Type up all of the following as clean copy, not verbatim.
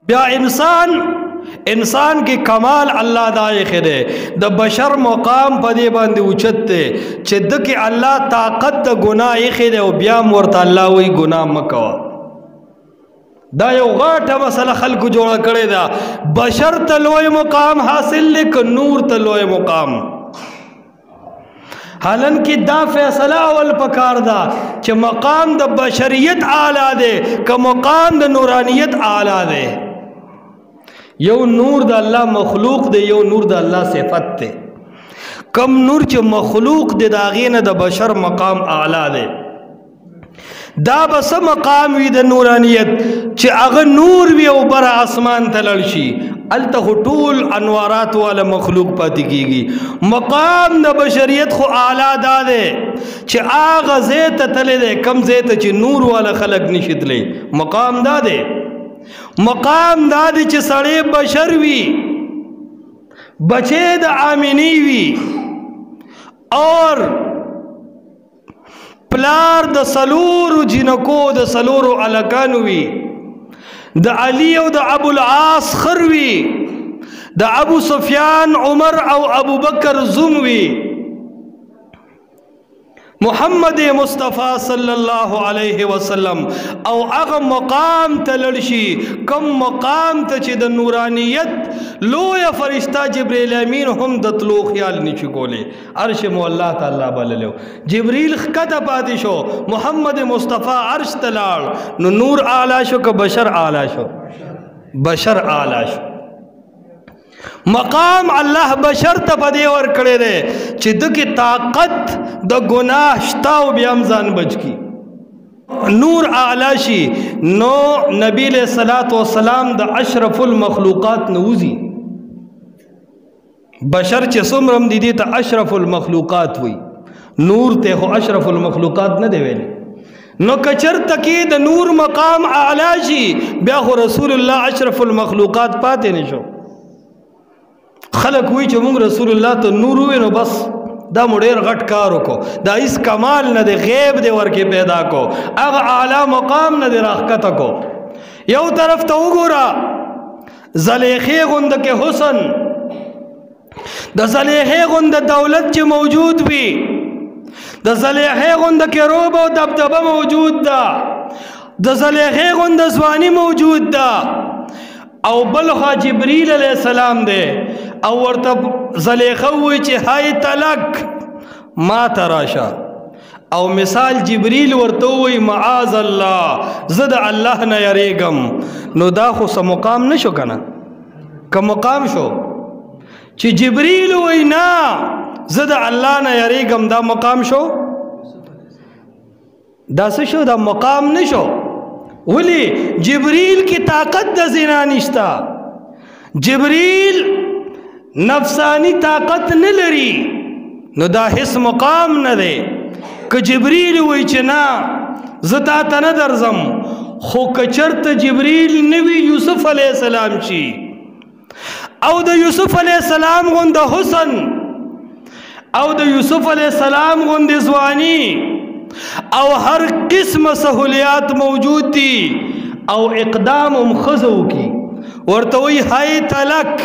بیا انسان کی کمال اللہ دائے خدے دا بشر مقام پا دے باندے اوچتے چھ دکی اللہ طاقت دا گناہ خدے و بیا مورتا اللہ وی گناہ مکوا دا یو غاٹا مسئلہ خلق جوڑا کرے دا بشر تلوے مقام حاصل لک نور تلوے مقام حالانکہ دا فیصلہ اول پکار دا چھ مقام دا بشریت آلہ دے کہ مقام دا نورانیت آلہ دے یو نور دا اللہ مخلوق دے یو نور دا اللہ صفت دے کم نور چھ مخلوق دے دا غین دا بشر مقام آلہ دے دا بس مقام وی دا نورانیت چھ اغا نور وی او برا آسمان تللشی التا خطول انوارات والا مخلوق پاتی کی گی مقام دا بشریت خو آلہ دا دے چھ آغا زیت تلے دے کم زیت چھ نور والا خلق نشد لے مقام دا دے مقام دا دے چھ سڑے بشر وی بچے دا آمینی وی اور پلار دا سلور جنکو دا سلور علکانوی دا علی و دا ابو العاص خروی دا ابو سفیان عمر او ابو بکر زموی محمد مصطفیٰ صلی اللہ علیہ وسلم او اغا مقام تلرشی کم مقام تچی دا نورانیت لو یا فرشتہ جبریل امین ہم دتلو خیال نیچی گولے عرش مو اللہ تعالیٰ بللیو جبریل خکتا پاتی شو محمد مصطفیٰ عرش تلال نور آلہ شو کہ بشر آلہ شو بشر آلہ شو مقام اللہ بشر تا پدے ور کڑے دے چی دکی طاقت دا گناہ شتاو بیامزان بچ کی نور آلاشی نو نبی علیہ السلام دا اشرف المخلوقات نوزی بشر چی سمرم دیدی تا اشرف المخلوقات ہوئی نور تے خو اشرف المخلوقات نہ دے ویلے نو کچر تکی دا نور مقام آلاشی بیا خو رسول اللہ اشرف المخلوقات پاتے نشو خلق ہوئی چھ مونگ رسول اللہ تو نور ہوئے نو بس دا مڑیر غٹ کارو کو دا اس کمال نہ دے غیب دے ورکی پیدا کو اگا اعلی مقام نہ دے راکتا کو یو طرف تو گورا زلیخی گند کے حسن دا زلیخی گند دولت چھ موجود بھی دا زلیخی گند کے روب و دبدبہ موجود دا زلیخی گند زوانی موجود دا او بلخا جبریل علیہ السلام دے او ورطب زلیخوی چی ہائی تلک ما تراشا او مثال جبریل ورطوی معاذ اللہ زد اللہ نا یریگم نو دا خو سا مقام نشو کنا کا مقام شو چی جبریل وی نا زد اللہ نا یریگم دا مقام شو دا سشو دا مقام نشو ولی جبریل کی طاقت دا زنا نشتا جبریل نفسانی طاقت نلری نو دا حس مقام نہ دے کہ جبریل وی چنا زتا تا ندرزم خو کچرت جبریل نوی یوسف علیہ السلام چی او دا یوسف علیہ السلام گون دا حسن او دا یوسف علیہ السلام گون دا زوانی او ہر قسم سہولیات موجود تھی او اقدام خزو کی ورطوی ہائی تلک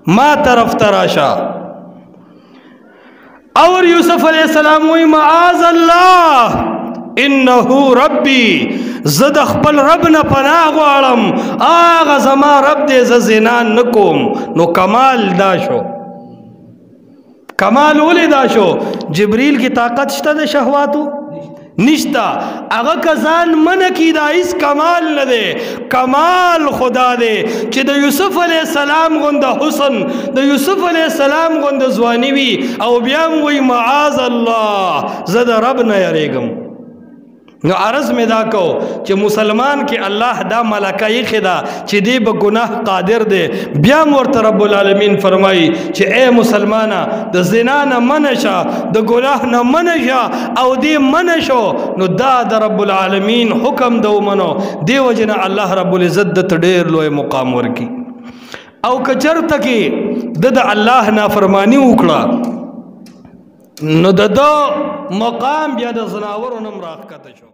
ما طرف تراشا اور یوسف علیہ السلام وی معاذ اللہ انہو ربی زد اخپل رب نا پناہ وارم آغا زما رب دے زنان نکوم نو کمال داشو کمال اولی داشو جبریل کی طاقت شتا دے شہواتو نشتا اگا کزان من کی دا اس کمال نہ دے کمال خدا دے چی دا یوسف علیہ السلام گن دا حسن دا یوسف علیہ السلام گن دا زوانیوی او بیام وی معاذ اللہ زد رب نہ یریگم نو عرض میں دا کو چی مسلمان کی اللہ دا ملکائی خدا چی دی با گناہ قادر دے بیام ورط رب العالمین فرمائی چی اے مسلمانا دا زنا نا منشا دا گناہ نا منشا او دی منشو نو دا رب العالمین حکم دو منو دی وجنا اللہ رب العزت دا تدیر لوے مقام ورکی او کچر تکی دا اللہ نا فرمانی اکڑا نو دا مقام بیا دا زناور و نمراخ کتا شو